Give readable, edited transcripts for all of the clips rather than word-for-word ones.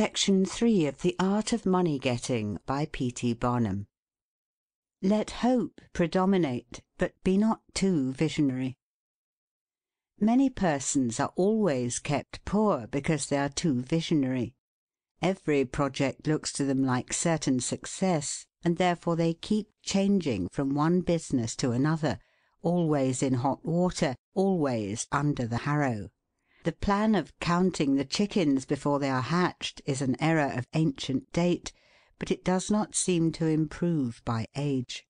Section 3 of The Art of Money Getting by P. T. Barnum. Let hope predominate, but be not too visionary. Many persons are always kept poor because they are too visionary. Every project looks to them like certain success, and therefore they keep changing from one business to another, always in hot water, always under the harrow. The plan of counting the chickens before they are hatched is an error of ancient date, but it does not seem to improve by age.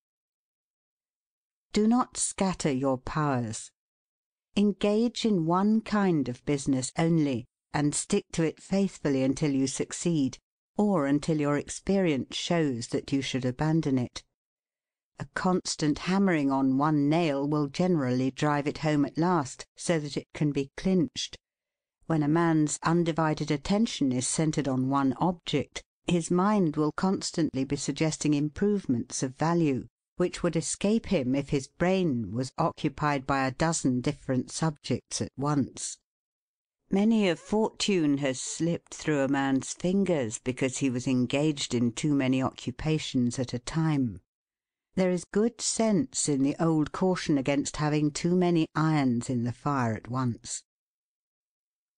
Do not scatter your powers. Engage in one kind of business only, and stick to it faithfully until you succeed, or until your experience shows that you should abandon it. A constant hammering on one nail will generally drive it home at last, so that it can be clinched. When a man's undivided attention is centred on one object, his mind will constantly be suggesting improvements of value, which would escape him if his brain was occupied by a dozen different subjects at once. Many a fortune has slipped through a man's fingers because he was engaged in too many occupations at a time. There is good sense in the old caution against having too many irons in the fire at once.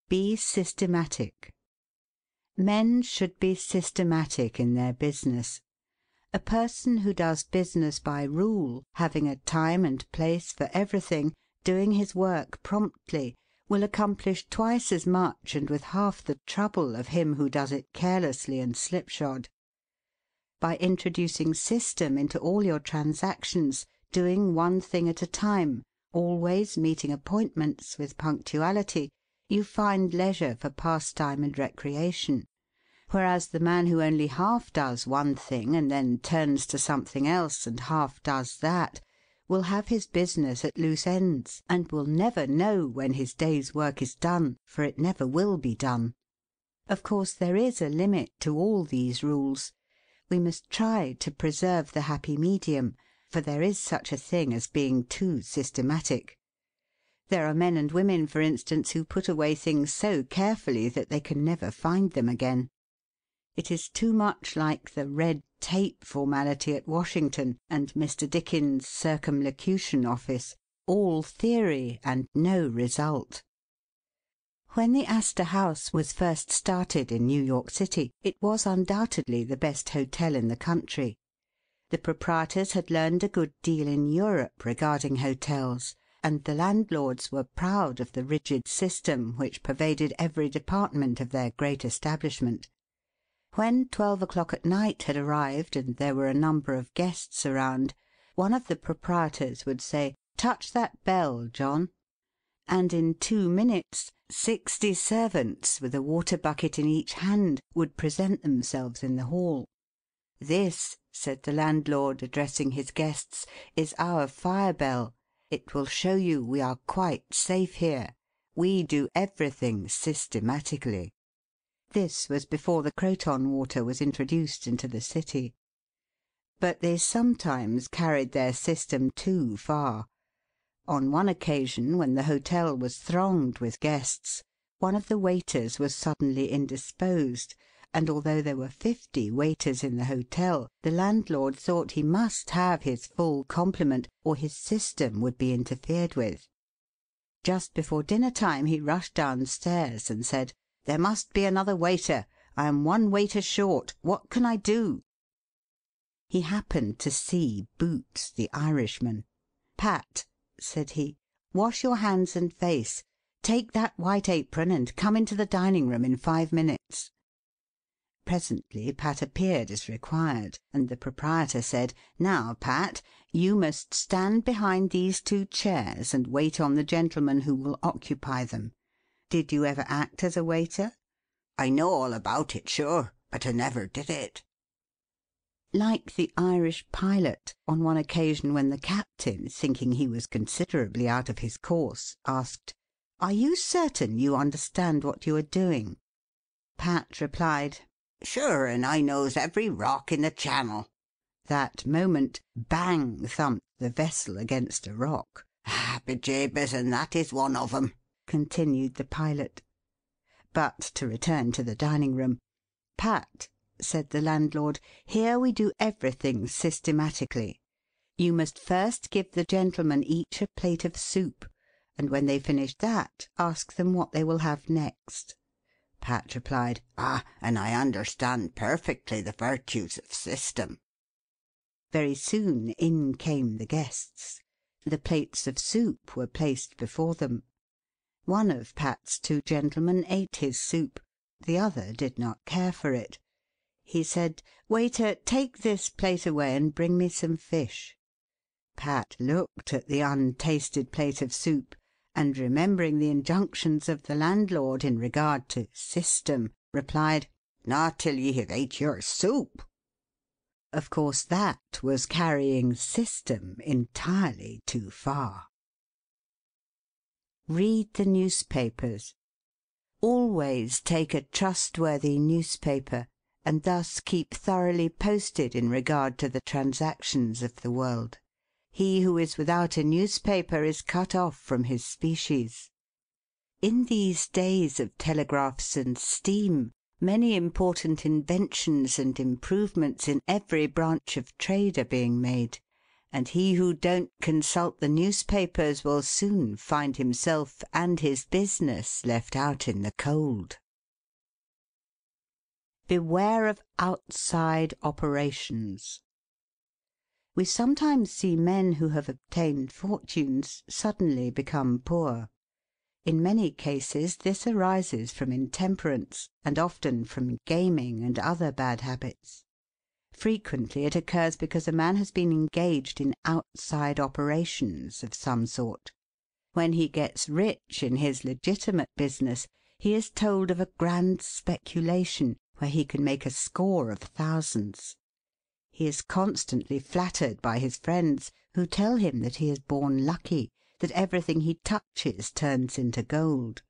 Be systematic. Men should be systematic in their business. A person who does business by rule, having a time and place for everything, doing his work promptly, will accomplish twice as much and with half the trouble of him who does it carelessly and slipshod. By introducing system into all your transactions, doing one thing at a time, always meeting appointments with punctuality, you find leisure for pastime and recreation, whereas the man who only half does one thing and then turns to something else and half does that, will have his business at loose ends, and will never know when his day's work is done, for it never will be done. Of course there is a limit to all these rules. We must try to preserve the happy medium, for there is such a thing as being too systematic. There are men and women, for instance, who put away things so carefully that they can never find them again. It is too much like the red tape formality at Washington and Mr. Dickens' Circumlocution Office, all theory and no result. When the Astor House was first started in New York City, it was undoubtedly the best hotel in the country. The proprietors had learned a good deal in Europe regarding hotels, and the landlords were proud of the rigid system which pervaded every department of their great establishment. When 12 o'clock at night had arrived and there were a number of guests around, one of the proprietors would say, "Touch that bell, John," and in 2 minutes 60 servants, with a water bucket in each hand, would present themselves in the hall. "This," said the landlord, addressing his guests, "is our fire bell. It will show you we are quite safe here. We do everything systematically." This was before the Croton water was introduced into the city. But they sometimes carried their system too far. On one occasion, when the hotel was thronged with guests, one of the waiters was suddenly indisposed, and although there were 50 waiters in the hotel, the landlord thought he must have his full complement, or his system would be interfered with. Just before dinner time he rushed downstairs and said, "There must be another waiter. I am one waiter short. What can I do?" He happened to see Boots, the Irishman. "Pat," said he, "wash your hands and face. Take that white apron and come into the dining room in 5 minutes." Presently Pat appeared as required, and the proprietor said, "Now, Pat, you must stand behind these 2 chairs and wait on the gentleman who will occupy them. Did you ever act as a waiter?" "I know all about it, sure, but I never did it." Like the Irish pilot, on one occasion when the captain, thinking he was considerably out of his course, asked, "Are you certain you understand what you are doing?" Pat replied, "Sure, and I knows every rock in the channel." That moment, bang thumped the vessel against a rock. "Ah, bejabers, and that is one of 'em," continued the pilot. But to return to the dining room. Pat," said the landlord, "here we do everything systematically. You must first give the gentlemen each a plate of soup, and when they've finished that, ask them what they will have next." Pat replied, "Ah, and I understand perfectly the virtues of system." Very soon in came the guests. The plates of soup were placed before them. One of Pat's two gentlemen ate his soup. The other did not care for it. He said, "Waiter, take this plate away and bring me some fish." Pat looked at the untasted plate of soup, and remembering the injunctions of the landlord in regard to system, replied, "Not till ye have ate your soup." Of course that was carrying system entirely too far. Read the newspapers. Always take a trustworthy newspaper, and thus keep thoroughly posted in regard to the transactions of the world. He who is without a newspaper is cut off from his species. In these days of telegraphs and steam, many important inventions and improvements in every branch of trade are being made, and he who don't consult the newspapers will soon find himself and his business left out in the cold. Beware of outside operations. We sometimes see men who have obtained fortunes suddenly become poor. In many cases this arises from intemperance, and often from gaming and other bad habits. Frequently it occurs because a man has been engaged in outside operations of some sort. When he gets rich in his legitimate business, he is told of a grand speculation where he can make a score of thousands. He is constantly flattered by his friends, who tell him that he is born lucky, that everything he touches turns into gold.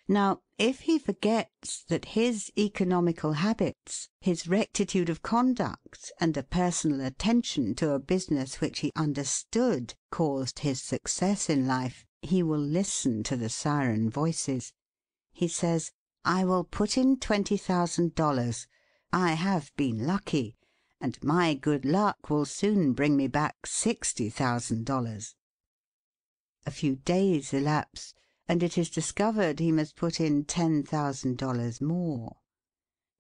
Now, if he forgets that his economical habits, his rectitude of conduct, and a personal attention to a business which he understood caused his success in life, he will listen to the siren voices. He says, "I will put in $20,000. I have been lucky, and my good luck will soon bring me back $60,000. A few days elapse, and it is discovered he must put in $10,000 more.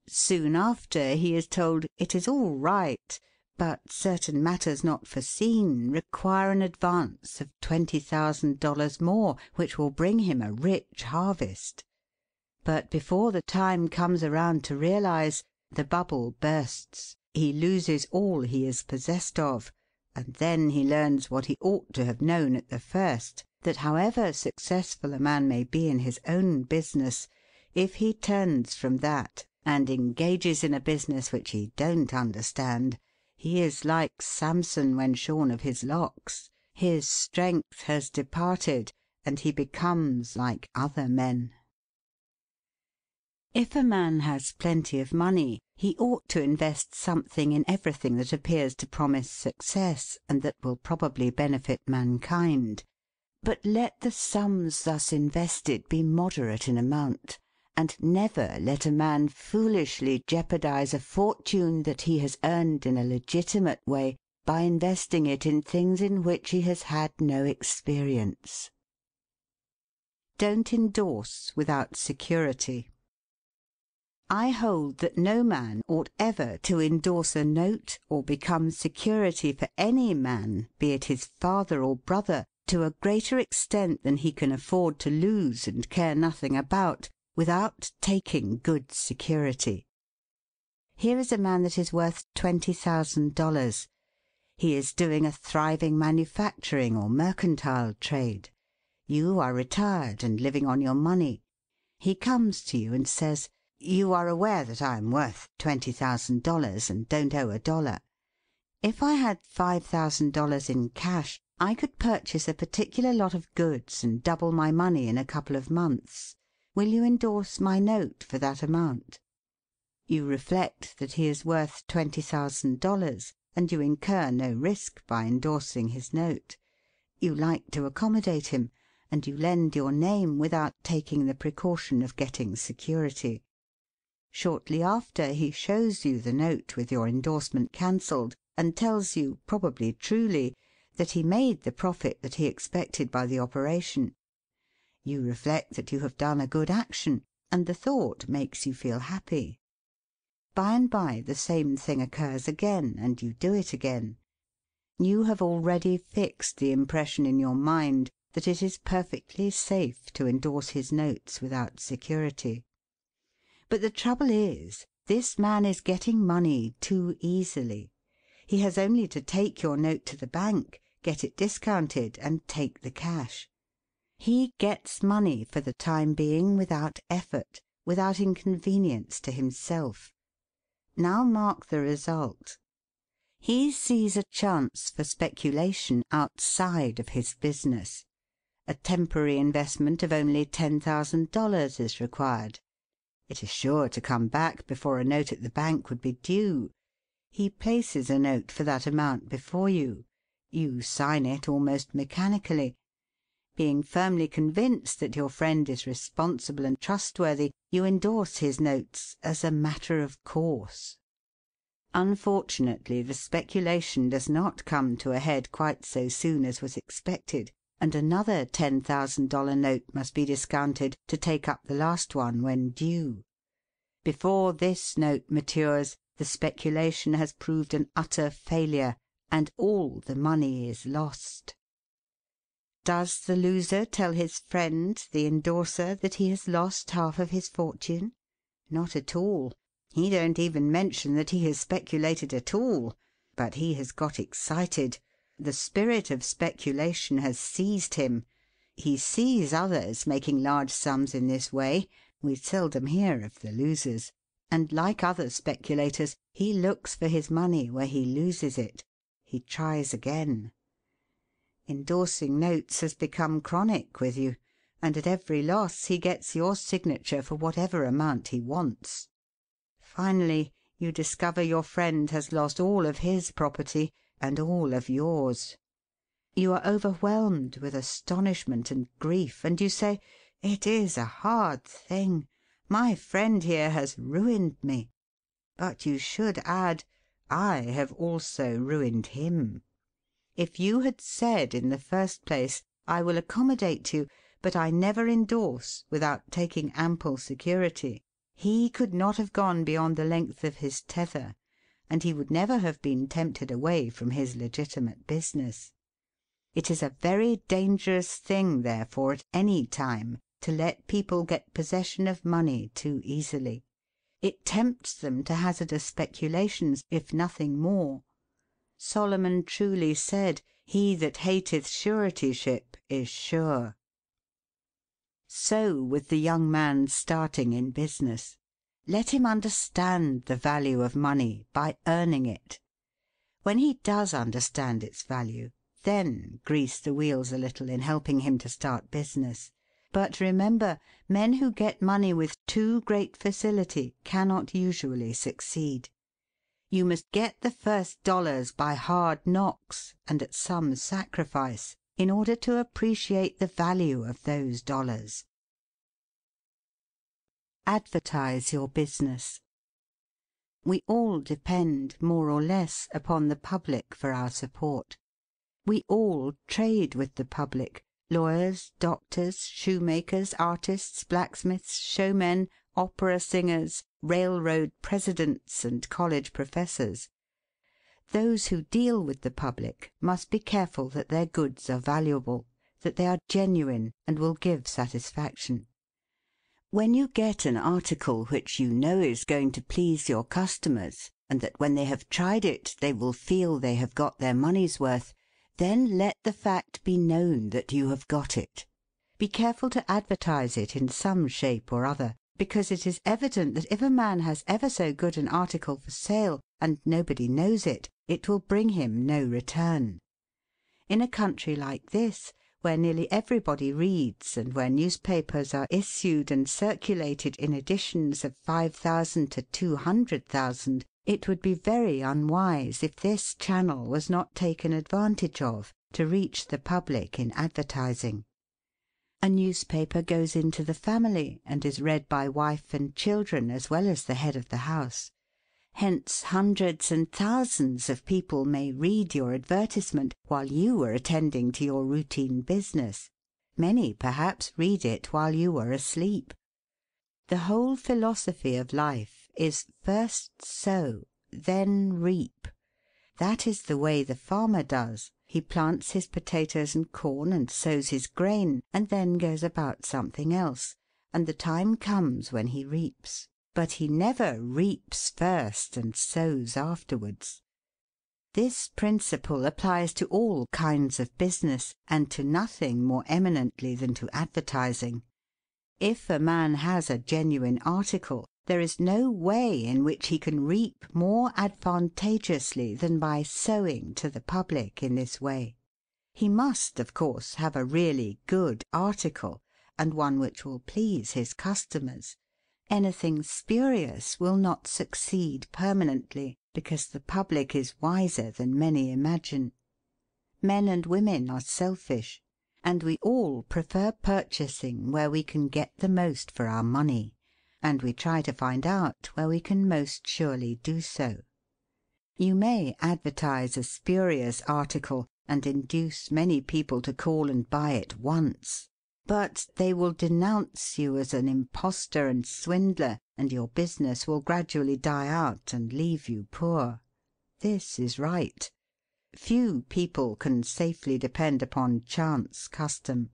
Soon after he is told it is all right, but certain matters not foreseen require an advance of $20,000 more, which will bring him a rich harvest. But before the time comes around to realize, the bubble bursts, he loses all he is possessed of, and then he learns what he ought to have known at the first, that however successful a man may be in his own business, if he turns from that and engages in a business which he don't understand, he is like Samson when shorn of his locks. His strength has departed, and he becomes like other men. If a man has plenty of money, he ought to invest something in everything that appears to promise success, and that will probably benefit mankind. But let the sums thus invested be moderate in amount, and never let a man foolishly jeopardize a fortune that he has earned in a legitimate way by investing it in things in which he has had no experience. Don't endorse without security. I hold that no man ought ever to endorse a note or become security for any man, be it his father or brother, to a greater extent than he can afford to lose and care nothing about, without taking good security. Here is a man that is worth $20,000. He is doing a thriving manufacturing or mercantile trade. You are retired and living on your money. He comes to you and says, "You are aware that I am worth $20,000 and don't owe a dollar. If I had $5,000 in cash, I could purchase a particular lot of goods and double my money in a couple of months. Will you endorse my note for that amount?" You reflect that he is worth $20,000, and you incur no risk by endorsing his note. You like to accommodate him, and you lend your name without taking the precaution of getting security. Shortly after, he shows you the note with your endorsement cancelled, and tells you, probably truly, that he made the profit that he expected by the operation. You reflect that you have done a good action, and the thought makes you feel happy. By and by the same thing occurs again, and you do it again. You have already fixed the impression in your mind that it is perfectly safe to endorse his notes without security. But the trouble is, this man is getting money too easily. He has only to take your note to the bank, get it discounted, and take the cash. He gets money for the time being without effort, without inconvenience to himself. Now mark the result. He sees a chance for speculation outside of his business. A temporary investment of only $10,000 is required. It is sure to come back before a note at the bank would be due. He places a note for that amount before you. You sign it almost mechanically. Being firmly convinced that your friend is responsible and trustworthy, you endorse his notes as a matter of course. Unfortunately, the speculation does not come to a head quite so soon as was expected, and another $10,000 note must be discounted to take up the last one when due. Before this note matures, the speculation has proved an utter failure, and all the money is lost. Does the loser tell his friend, the endorser, that he has lost half of his fortune? Not at all. He don't even mention that he has speculated at all. But he has got excited. The spirit of speculation has seized him. He sees others making large sums in this way. We seldom hear of the losers. And like other speculators, he looks for his money where he loses it. He tries again. Endorsing notes has become chronic with you, and at every loss he gets your signature for whatever amount he wants. Finally, you discover your friend has lost all of his property and all of yours. You are overwhelmed with astonishment and grief, and you say, "It is a hard thing. My friend here has ruined me." But you should add, "I have also ruined him." If you had said in the first place, "I will accommodate you, but I never endorse without taking ample security," he could not have gone beyond the length of his tether, and he would never have been tempted away from his legitimate business. It is a very dangerous thing, therefore, at any time, to let people get possession of money too easily. It tempts them to hazardous speculations, if nothing more. Solomon truly said, "He that hateth suretyship is sure." So with the young man starting in business. Let him understand the value of money by earning it. When he does understand its value, then grease the wheels a little in helping him to start business. But remember, men who get money with too great facility cannot usually succeed. You must get the first dollars by hard knocks and at some sacrifice in order to appreciate the value of those dollars. Advertise your business. We all depend, more or less, upon the public for our support. We all trade with the public: lawyers, doctors, shoemakers, artists, blacksmiths, showmen, opera singers, railroad presidents, and college professors. Those who deal with the public must be careful that their goods are valuable, that they are genuine and will give satisfaction. When you get an article which you know is going to please your customers, and that when they have tried it they will feel they have got their money's worth, then let the fact be known that you have got it. Be careful to advertise it in some shape or other, because it is evident that if a man has ever so good an article for sale, and nobody knows it, it will bring him no return. In a country like this, where nearly everybody reads, and where newspapers are issued and circulated in editions of 5,000 to 200,000, it would be very unwise if this channel was not taken advantage of to reach the public in advertising. A newspaper goes into the family, and is read by wife and children as well as the head of the house. Hence hundreds and thousands of people may read your advertisement while you are attending to your routine business. Many, perhaps, read it while you are asleep. The whole philosophy of life is first sow, then reap. That is the way the farmer does. He plants his potatoes and corn and sows his grain, and then goes about something else, and the time comes when he reaps. But he never reaps first and sows afterwards. This principle applies to all kinds of business, and to nothing more eminently than to advertising. If a man has a genuine article, there is no way in which he can reap more advantageously than by sowing to the public in this way. He must, of course, have a really good article, and one which will please his customers. Anything spurious will not succeed permanently, because the public is wiser than many imagine. Men and women are selfish, and we all prefer purchasing where we can get the most for our money, and we try to find out where we can most surely do so. You may advertise a spurious article and induce many people to call and buy it once, but they will denounce you as an impostor and swindler, and your business will gradually die out and leave you poor. This is right. Few people can safely depend upon chance custom.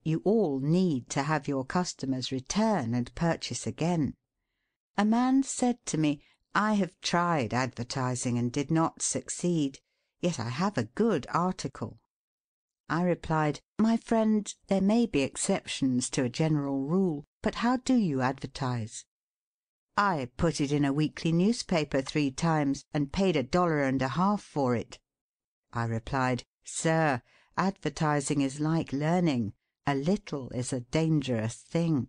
You all need to have your customers return and purchase again. A man said to me, "I have tried advertising and did not succeed, yet I have a good article." I replied, "My friend, there may be exceptions to a general rule, but how do you advertise?" "I put it in a weekly newspaper 3 times, and paid $1.50 for it." I replied, "Sir, advertising is like learning. A little is a dangerous thing."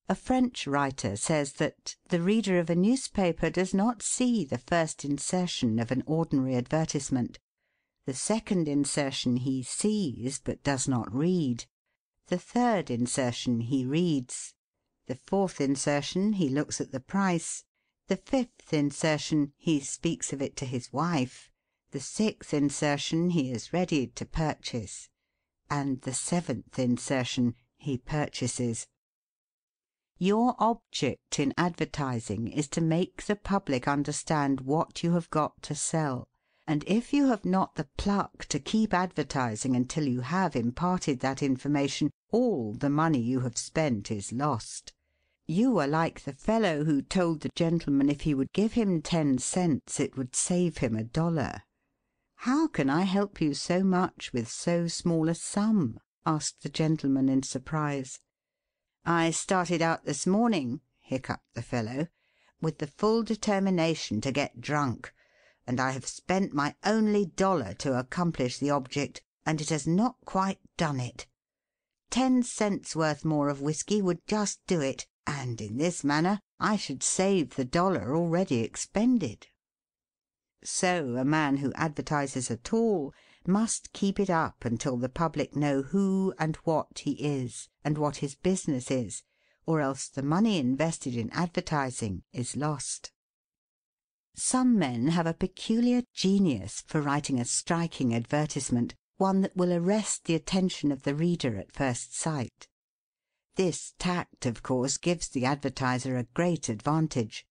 A French writer says that "the reader of a newspaper does not see the first insertion of an ordinary advertisement. The second insertion he sees, but does not read. The third insertion he reads. The fourth insertion he looks at the price. The fifth insertion he speaks of it to his wife. The sixth insertion he is ready to purchase. And the seventh insertion he purchases." Your object in advertising is to make the public understand what you have got to sell, and if you have not the pluck to keep advertising until you have imparted that information, all the money you have spent is lost. You are like the fellow who told the gentleman if he would give him 10 cents it would save him $1. "How can I help you so much with so small a sum?" asked the gentleman in surprise. "I started out this morning," hiccuped the fellow, "with the full determination to get drunk, and I have spent my only $1 to accomplish the object, and it has not quite done it. 10 cents worth more of whiskey would just do it, and in this manner I should save the $1 already expended." So a man who advertises at all must keep it up until the public know who and what he is, and what his business is, or else the money invested in advertising is lost. Some men have a peculiar genius for writing a striking advertisement, one that will arrest the attention of the reader at first sight. This tact, of course, gives the advertiser a great advantage.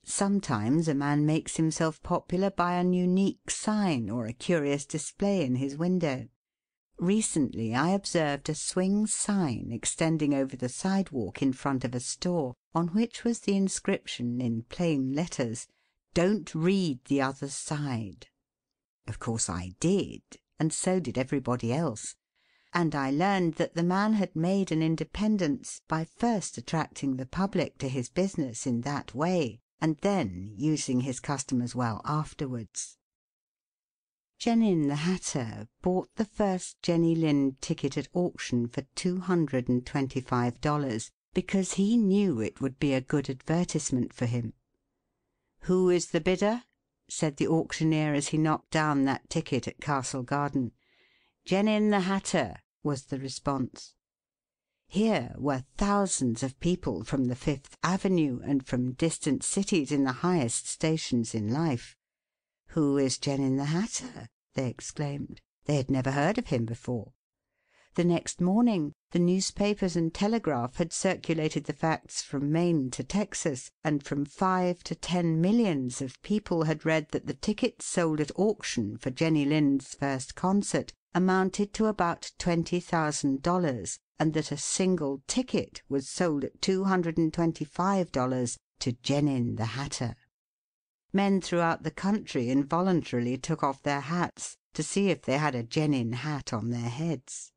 Sometimes a man makes himself popular by an unique sign or a curious display in his window. Recently I observed a swing sign extending over the sidewalk in front of a store, on which was the inscription in plain letters, "Don't read the other side." Of course I did, and so did everybody else, and I learned that the man had made an independence by first attracting the public to his business in that way, and then using his customers well afterwards. Genin the Hatter bought the first Jenny Lind ticket at auction for $225, because he knew it would be a good advertisement for him. "Who is the bidder?" said the auctioneer as he knocked down that ticket at Castle Garden. "Genin the Hatter," was the response. Here were thousands of people from the Fifth Avenue and from distant cities in the highest stations in life. "Who is Genin the Hatter?" they exclaimed. They had never heard of him before. The next morning the newspapers and telegraph had circulated the facts from Maine to Texas, and from 5 to 10 millions of people had read that the tickets sold at auction for Jenny Lind's first concert amounted to about $20,000, and that a single ticket was sold at $225 to Genin the Hatter. Men throughout the country involuntarily took off their hats to see if they had a Genin hat on their heads.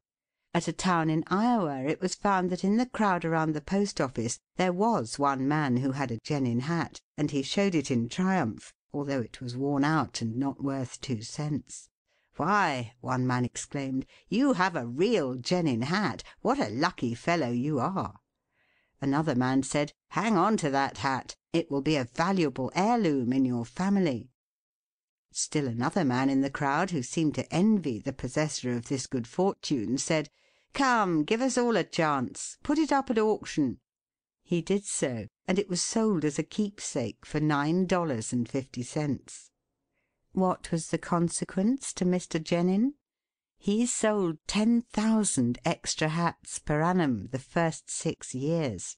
At a town in Iowa it was found that in the crowd around the post office there was one man who had a Genin hat, and he showed it in triumph, although it was worn out and not worth 2 cents. "Why," one man exclaimed, "you have a real Genin hat. What a lucky fellow you are!" Another man said, "Hang on to that hat. It will be a valuable heirloom in your family." Still another man in the crowd, who seemed to envy the possessor of this good fortune, said, "Come, give us all a chance. Put it up at auction." He did so, and it was sold as a keepsake for $9.50. What was the consequence to Mr. Genin? He sold 10,000 extra hats per annum the first 6 years.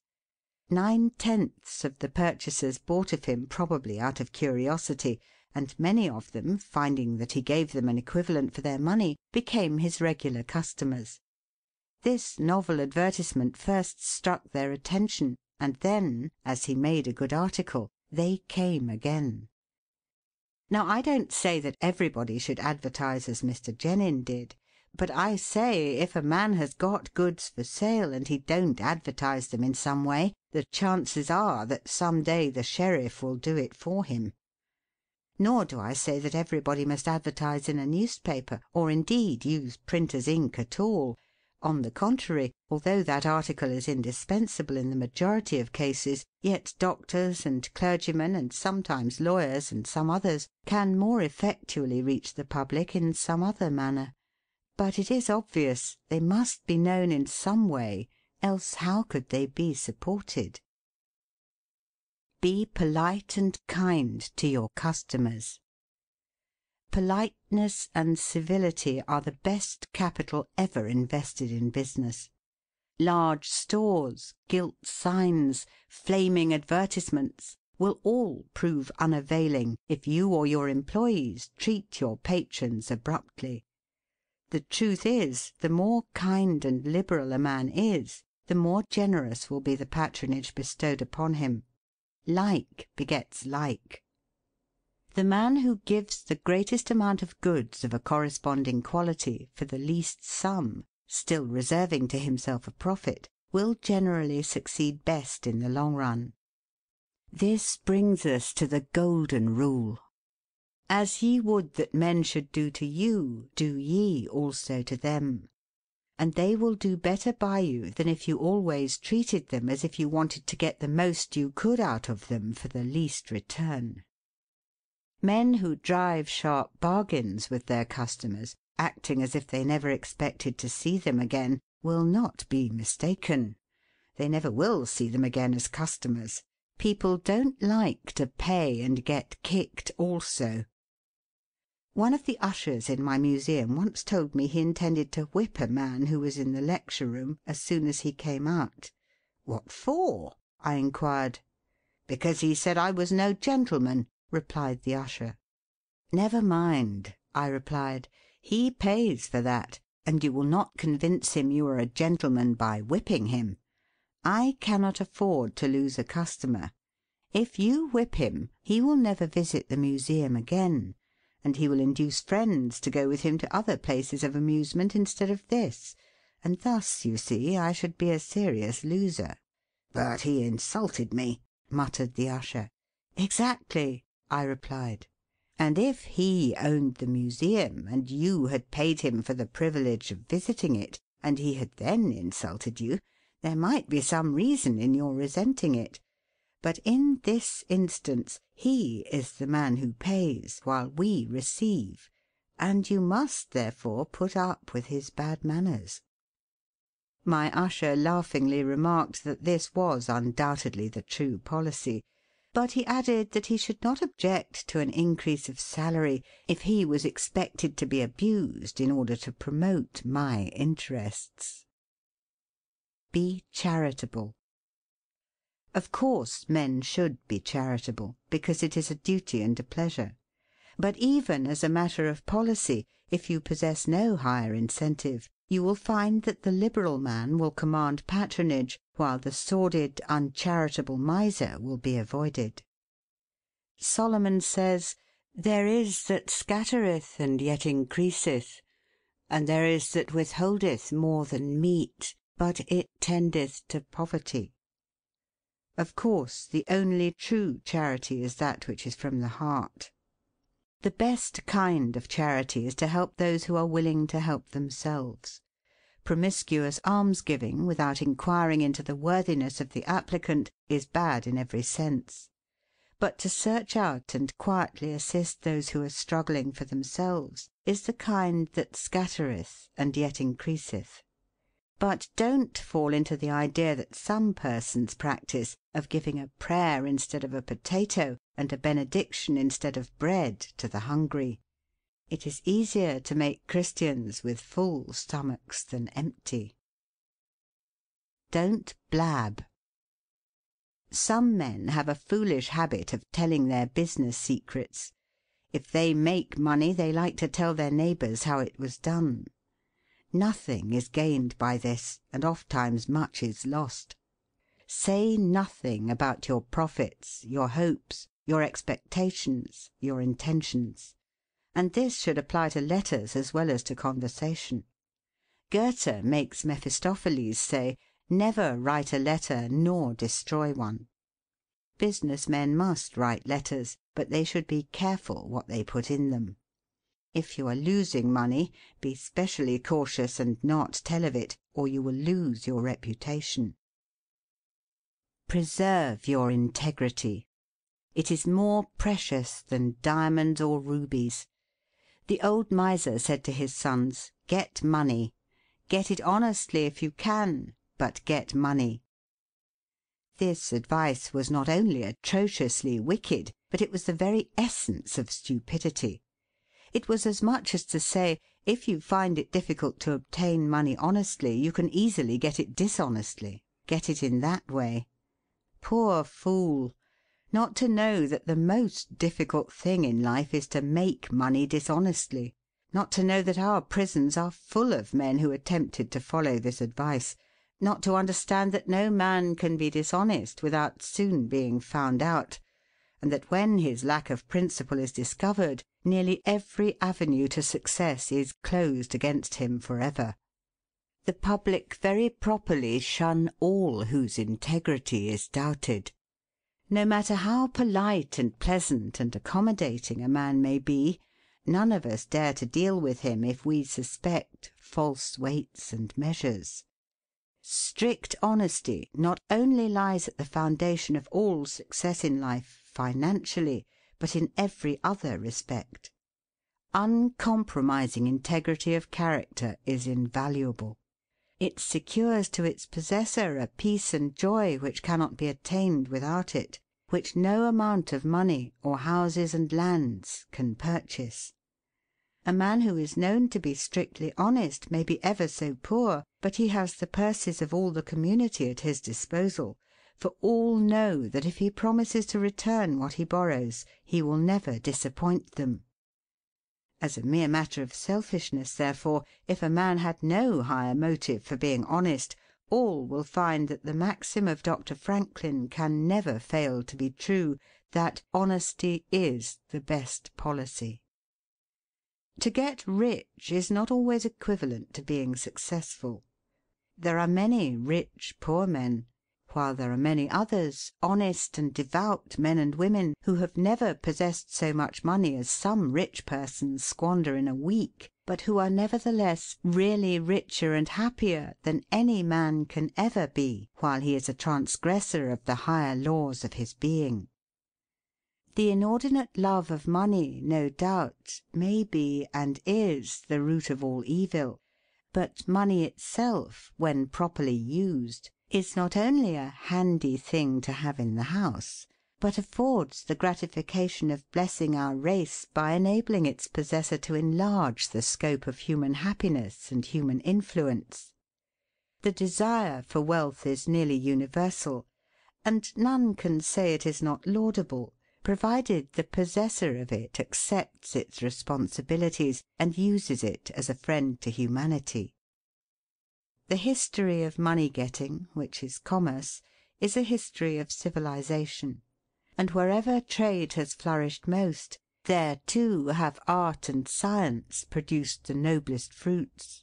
9/10 of the purchasers bought of him probably out of curiosity, and many of them, finding that he gave them an equivalent for their money, became his regular customers. This novel advertisement first struck their attention, and then, as he made a good article, they came again. Now, I don't say that everybody should advertise as Mr. Genin did, but I say if a man has got goods for sale and he don't advertise them in some way, the chances are that some day the sheriff will do it for him. Nor do I say that everybody must advertise in a newspaper, or indeed use printer's ink at all. On the contrary, although that article is indispensable in the majority of cases, yet doctors and clergymen, and sometimes lawyers and some others, can more effectually reach the public in some other manner. But it is obvious they must be known in some way, else how could they be supported? Be polite and kind to your customers. Politeness and civility are the best capital ever invested in business. Large stores, gilt signs, flaming advertisements will all prove unavailing if you or your employees treat your patrons abruptly. The truth is, the more kind and liberal a man is, the more generous will be the patronage bestowed upon him. Like begets like. The man who gives the greatest amount of goods of a corresponding quality for the least sum, still reserving to himself a profit, will generally succeed best in the long run. This brings us to the golden rule. As ye would that men should do to you, do ye also to them. And they will do better by you than if you always treated them as if you wanted to get the most you could out of them for the least return. Men who drive sharp bargains with their customers, acting as if they never expected to see them again, will not be mistaken. They never will see them again as customers. People don't like to pay and get kicked also. One of the ushers in my museum once told me he intended to whip a man who was in the lecture room as soon as he came out. "What for?" I inquired. "Because he said I was no gentleman," replied the usher. "Never mind," I replied. "He pays for that, and you will not convince him you are a gentleman by whipping him. I cannot afford to lose a customer. If you whip him, he will never visit the museum again, and he will induce friends to go with him to other places of amusement instead of this, and thus, you see, I should be a serious loser." "But he insulted me," muttered the usher. "Exactly," I replied. "And if he owned the museum, and you had paid him for the privilege of visiting it, and he had then insulted you, there might be some reason in your resenting it. But in this instance he is the man who pays, while we receive, and you must therefore put up with his bad manners." My usher laughingly remarked that this was undoubtedly the true policy, but he added that he should not object to an increase of salary if he was expected to be abused in order to promote my interests. Be charitable. Of course, men should be charitable, because it is a duty and a pleasure. But even as a matter of policy, if you possess no higher incentive, you will find that the liberal man will command patronage, while the sordid, uncharitable miser will be avoided. Solomon says, "There is that scattereth and yet increaseth, and there is that withholdeth more than meet, but it tendeth to poverty." Of course, the only true charity is that which is from the heart. The best kind of charity is to help those who are willing to help themselves. Promiscuous almsgiving, without inquiring into the worthiness of the applicant, is bad in every sense. But to search out and quietly assist those who are struggling for themselves is the kind that scattereth and yet increaseth. But don't fall into the idea that some persons practise of giving a prayer instead of a potato and a benediction instead of bread to the hungry. It is easier to make Christians with full stomachs than empty. Don't blab. Some men have a foolish habit of telling their business secrets. If they make money, they like to tell their neighbours how it was done. Nothing is gained by this, and ofttimes much is lost. Say nothing about your profits, your hopes, your expectations, your intentions. And this should apply to letters as well as to conversation. Goethe makes Mephistopheles say, "Never write a letter nor destroy one." Business men must write letters, but they should be careful what they put in them. If you are losing money, be specially cautious and not tell of it, or you will lose your reputation. Preserve your integrity. It is more precious than diamonds or rubies. The old miser said to his sons, "Get money. Get it honestly if you can, but get money." This advice was not only atrociously wicked, but it was the very essence of stupidity. It was as much as to say, if you find it difficult to obtain money honestly, you can easily get it dishonestly. Get it in that way. Poor fool! Not to know that the most difficult thing in life is to make money dishonestly. Not to know that our prisons are full of men who attempted to follow this advice. Not to understand that no man can be dishonest without soon being found out, and that when his lack of principle is discovered, nearly every avenue to success is closed against him for ever. The public very properly shun all whose integrity is doubted. No matter how polite and pleasant and accommodating a man may be, none of us dare to deal with him if we suspect false weights and measures. Strict honesty not only lies at the foundation of all success in life financially, but in every other respect. Uncompromising integrity of character is invaluable. It secures to its possessor a peace and joy which cannot be attained without it, which no amount of money, or houses and lands, can purchase. A man who is known to be strictly honest may be ever so poor, but he has the purses of all the community at his disposal, for all know that if he promises to return what he borrows, he will never disappoint them. As a mere matter of selfishness, therefore, if a man had no higher motive for being honest, all will find that the maxim of Dr. Franklin can never fail to be true, that honesty is the best policy. To get rich is not always equivalent to being successful. There are many rich poor men, while there are many others, honest and devout men and women, who have never possessed so much money as some rich persons squander in a week, but who are nevertheless really richer and happier than any man can ever be while he is a transgressor of the higher laws of his being. The inordinate love of money, no doubt, may be and is the root of all evil, But money itself, when properly used, is not only a handy thing to have in the house, but affords the gratification of blessing our race by enabling its possessor to enlarge the scope of human happiness and human influence. The desire for wealth is nearly universal, and none can say it is not laudable, provided the possessor of it accepts its responsibilities and uses it as a friend to humanity. The history of money-getting, which is commerce, is a history of civilization, and wherever trade has flourished most, there too have art and science produced the noblest fruits.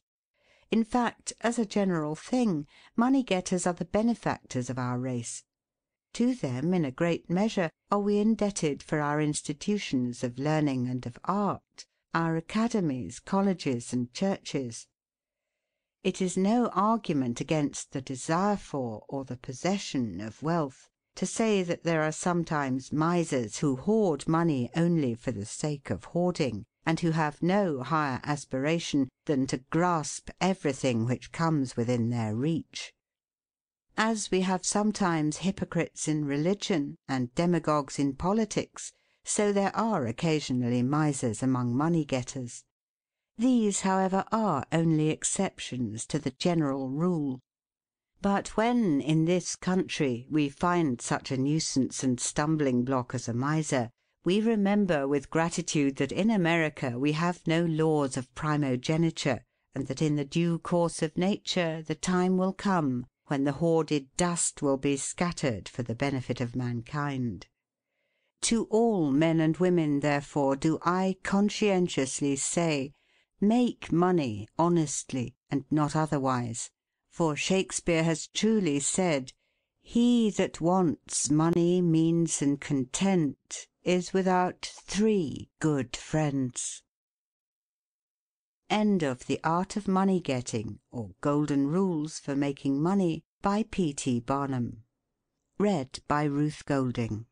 In fact, as a general thing, money-getters are the benefactors of our race. To them, in a great measure, are we indebted for our institutions of learning and of art, our academies, colleges, and churches. It is no argument against the desire for, or the possession of wealth, to say that there are sometimes misers who hoard money only for the sake of hoarding, and who have no higher aspiration than to grasp everything which comes within their reach. As we have sometimes hypocrites in religion and demagogues in politics, so there are occasionally misers among money-getters. These, however, are only exceptions to the general rule. But when, in this country, we find such a nuisance and stumbling block as a miser, we remember with gratitude that in America we have no laws of primogeniture, and that in the due course of nature the time will come when the hoarded dust will be scattered for the benefit of mankind. To all men and women, therefore, do I conscientiously say, make money honestly, and not otherwise, for Shakespeare has truly said, "He that wants money, means, and content, is without 3 good friends." End of The Art of Money Getting, or Golden Rules for Making Money, by P. T. Barnum. Read by Ruth Golding.